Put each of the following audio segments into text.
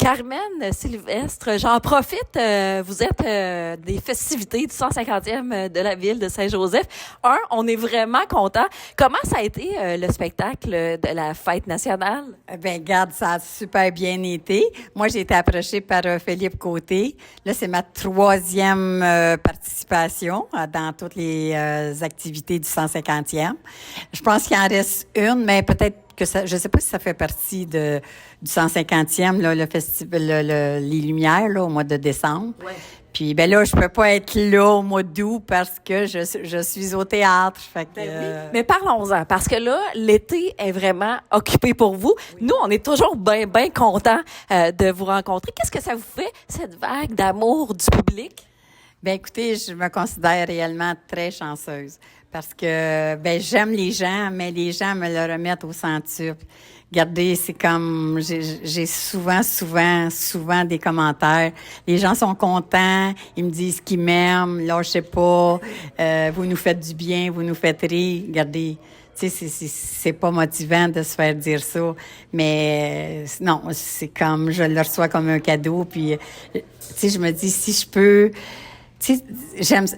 Carmen Sylvestre, j'en profite, vous êtes des festivités du 150e de la ville de Saint-Joseph. On est vraiment contents. Comment ça a été le spectacle de la fête nationale? Ben, garde, ça a super bien été. Moi, j'ai été approchée par Philippe Côté. Là, c'est ma troisième participation dans toutes les activités du 150e. Je pense qu'il en reste une, mais peut-être que ça, je sais pas si ça fait partie du 150e, là, le festival, les Lumières, là, au mois de décembre. Ouais. Puis, ben là, je peux pas être là au mois d'août parce que je suis au théâtre. Fait que, Oui. Mais parlons-en, parce que là, l'été est vraiment occupé pour vous. Oui. Nous, on est toujours bien contents de vous rencontrer. Qu'est-ce que ça vous fait, cette vague d'amour du public? Ben écoutez, je me considère réellement très chanceuse parce que ben j'aime les gens, mais les gens me le remettent au centuple. Regardez, c'est comme j'ai souvent des commentaires. Les gens sont contents, ils me disent qu'ils m'aiment, lâchez pas, vous nous faites du bien, vous nous faites rire. Regardez, tu sais, c'est pas motivant de se faire dire ça, mais non, c'est comme je le reçois comme un cadeau. Puis, tu sais, je me dis si je peux. Tu sais,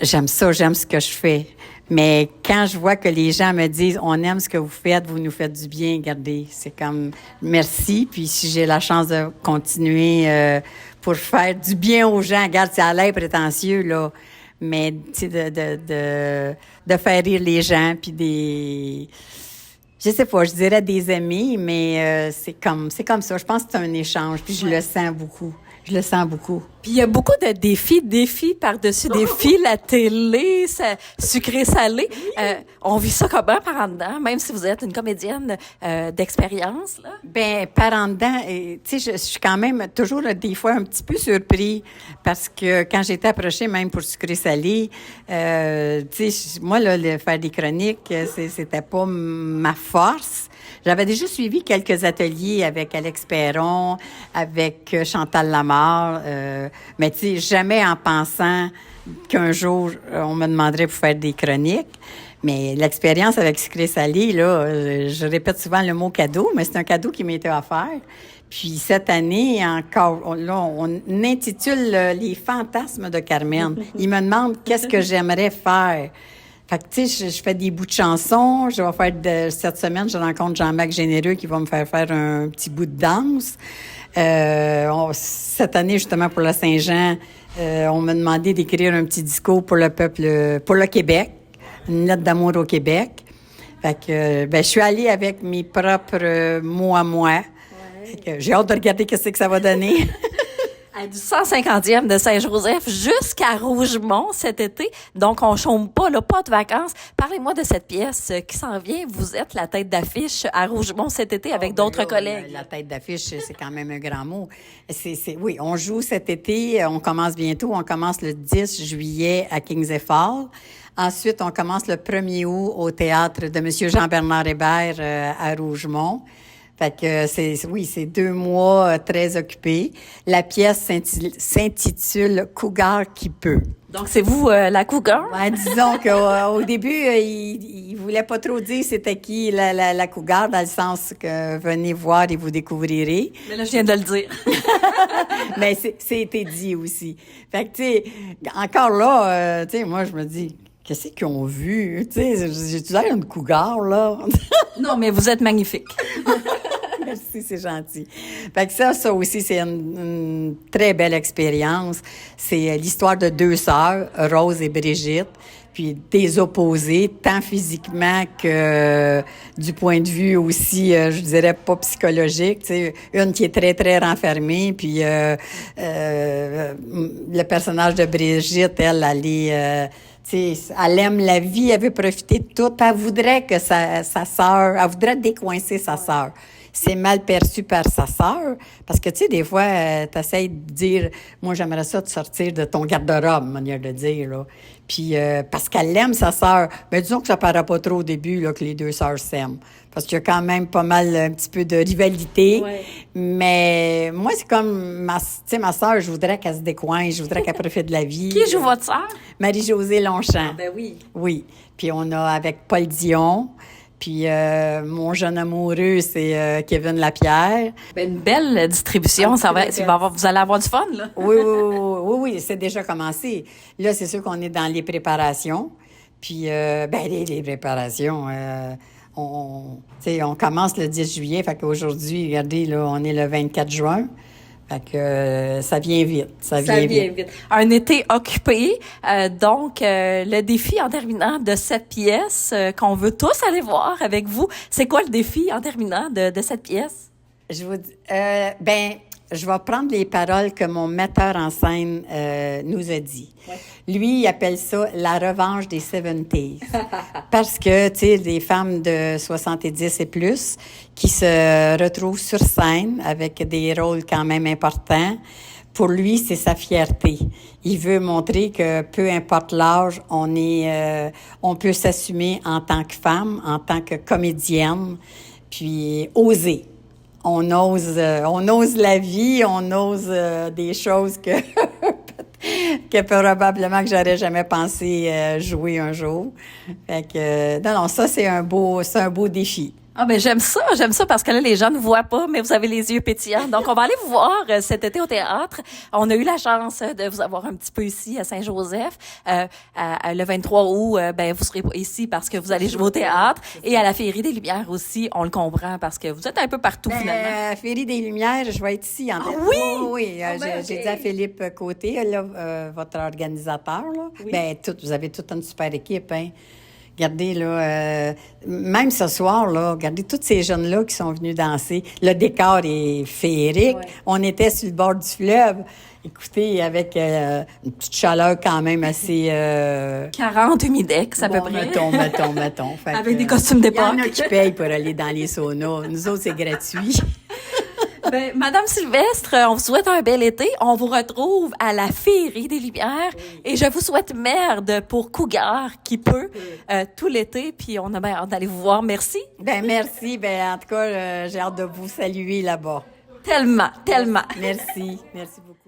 j'aime ça, j'aime ce que je fais. Mais quand je vois que les gens me disent, on aime ce que vous faites, vous nous faites du bien, regardez, c'est comme merci. Puis si j'ai la chance de continuer pour faire du bien aux gens, regarde, ça a l'air prétentieux, là. Mais, tu sais, de faire rire les gens, puis je sais pas, je dirais des amis, mais c'est comme ça. Je pense que c'est un échange, puis je le sens beaucoup. Je le sens beaucoup. Puis il y a beaucoup de défis par-dessus défis, la télé, sucré-salé. On vit ça comment par en dedans, même si vous êtes une comédienne d'expérience, là? Ben par en dedans, tu sais, je suis quand même toujours des fois un petit peu surpris parce que quand j'ai été approchée même pour sucré-salé, tu sais, moi là, faire des chroniques, c'était pas ma force. J'avais déjà suivi quelques ateliers avec Alex Perron, avec Chantal Lamarre, mais tu sais, jamais en pensant qu'un jour, on me demanderait pour faire des chroniques. Mais l'expérience avec Sucré Salé, là, je répète souvent le mot cadeau, mais c'est un cadeau qui m'a été offert. Puis cette année, encore, on intitule Les fantasmes de Carmen. Il me demande qu'est-ce que j'aimerais faire. Fait que, tu sais, je fais des bouts de chansons. Je vais faire cette semaine, je rencontre Jean-Marc Généreux qui va me faire un petit bout de danse. Cette année, justement, pour la Saint-Jean, on m'a demandé d'écrire un petit discours pour le peuple, pour le Québec. Une lettre d'amour au Québec. Fait que, ben, je suis allée avec mes propres mots à moi. Ouais. Fait que j'ai hâte de regarder qu'est-ce que ça va donner. Du 150e de Saint-Joseph jusqu'à Rougemont cet été. Donc, on chôme pas, là, pas de vacances. Parlez-moi de cette pièce qui s'en vient. Vous êtes la tête d'affiche à Rougemont cet été avec d'autres collègues. La tête d'affiche, c'est quand même un grand mot. Oui, on joue cet été. On commence bientôt. On commence le 10 juillet à Kings Fall. Ensuite, on commence le 1er août au théâtre de Monsieur Jean-Bernard Hébert à Rougemont. Fait que c'est 2 mois très occupés. La pièce s'intitule Cougar qui peut. Donc c'est vous la cougar? Ouais, disons qu'au début il voulait pas trop dire c'était qui la cougar dans le sens que venez voir et vous découvrirez. Mais là je viens de le dire. Mais c'est été dit aussi. Fait que tu sais encore là tu sais moi je me dis qu'est-ce qu'ils ont vu? Tu sais, j'ai-tu l'air une cougar, là? Non, mais vous êtes magnifique. Merci, c'est gentil. Fait que ça aussi, c'est une très belle expérience. C'est l'histoire de 2 sœurs, Rose et Brigitte, puis des opposés, tant physiquement que du point de vue aussi, je dirais pas psychologique. Tu sais, une qui est très, très renfermée, puis le personnage de Brigitte, elle est... tu sais, elle aime la vie, elle veut profiter de tout. Elle voudrait que sa sœur, elle voudrait décoincer sa sœur. C'est mal perçu par sa sœur, parce que, tu sais, des fois, t'essayes de dire, moi, j'aimerais ça te sortir de ton garde-robe, manière de dire, là. Puis, parce qu'elle aime sa sœur. Mais disons que ça paraît pas trop au début, là, que les 2 sœurs s'aiment. Parce qu'il y a quand même pas mal, un petit peu de rivalité. Ouais. Mais moi, c'est comme, ma sœur, je voudrais qu'elle se décoince, je voudrais qu'elle profite de la vie. Qui joue votre sœur? Marie-Josée Longchamp. Ah, ben oui. Oui. Puis on a avec Paul Dion. Puis mon jeune amoureux, c'est Kevin Lapierre. Ben, une belle distribution. Vous allez avoir du fun, là. Oui, c'est déjà commencé. Là, c'est sûr qu'on est dans les préparations. Puis, les préparations, on commence le 10 juillet. Fait qu'aujourd'hui, regardez, là, on est le 24 juin. Fait que ça vient vite. Ça vient vite. Un été occupé. Donc, le défi en terminant de cette pièce qu'on veut tous aller voir avec vous, c'est quoi le défi en terminant de cette pièce? Je vous dis, je vais prendre les paroles que mon metteur en scène nous a dit. Ouais. Lui, il appelle ça la revanche des 70s. Parce que, tu sais, des femmes de 70 et plus qui se retrouvent sur scène avec des rôles quand même importants. Pour lui, c'est sa fierté. Il veut montrer que peu importe l'âge, on peut s'assumer en tant que femme, en tant que comédienne, puis oser. On ose la vie, on ose des choses que probablement que j'aurais jamais pensé jouer un jour. Fait que non, ça c'est un beau défi. Ah ben j'aime ça parce que là les gens ne voient pas, mais vous avez les yeux pétillants. Donc on va aller vous voir cet été au théâtre. On a eu la chance de vous avoir un petit peu ici à Saint-Joseph. Le 23 août, vous serez ici parce que vous allez jouer au théâtre et à la Féerie des Lumières aussi. On le comprend parce que vous êtes un peu partout finalement. La Féerie des Lumières, je vais être ici en fait. Oui. J'ai dit à Philippe Côté, là, votre organisateur, là. Oui. Vous avez toute une super équipe, hein. Regardez, là, même ce soir, là, regardez tous ces jeunes-là qui sont venus danser. Le décor est féerique. Ouais. On était sur le bord du fleuve. Écoutez, avec une petite chaleur quand même assez... 40 humidex, à peu près. Mettons. Fait avec des costumes d'époque. Il y en a qui payent pour aller dans les saunas. Nous autres, c'est gratuit. Madame Sylvestre, on vous souhaite un bel été. On vous retrouve à la Féerie des Lumières et je vous souhaite merde pour Cougar qui peut tout l'été. Puis on a bien hâte d'aller vous voir. Merci. Merci. En tout cas, j'ai hâte de vous saluer là-bas. Tellement. Merci beaucoup.